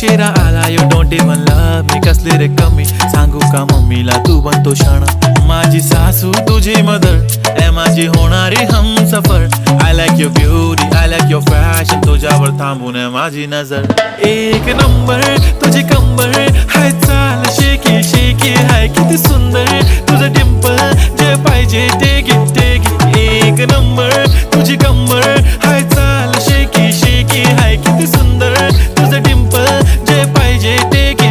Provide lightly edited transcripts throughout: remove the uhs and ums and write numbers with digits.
उशिरा आला you don't even love me कसली रे कमी सांगू का मम्मीला तू बनतो शाणा माझी सासू तुझी मदर ए माझी होणारी Humsafar I like your beauty I like your fashion तुझ्यावर थांबून आहे माझी नजर एक नंबर तुझी कंबर हाय चाल शेकी शेकी हाय किती सुंदर तुझं डिंपल जे पाहिजे ते घे एक नंबर तुझी कंबर हाय चाल शेकी शेकी हाय किती सुंदर तुझं डिंपल जे पाहिजे ते घे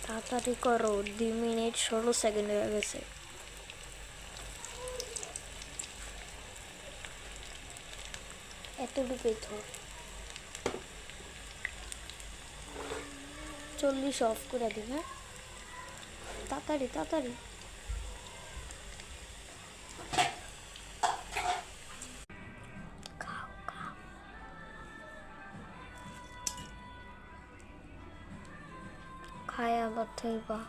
তাড়াতাড়ি করো 2 মিনিট 16 সেকেন্ড হয়ে গেছে এতটুকুই তো 40 অফ করে দিন হ্যাঁ তাড়াতাড়ি তাড়াতাড়ি খায়া বাথইবা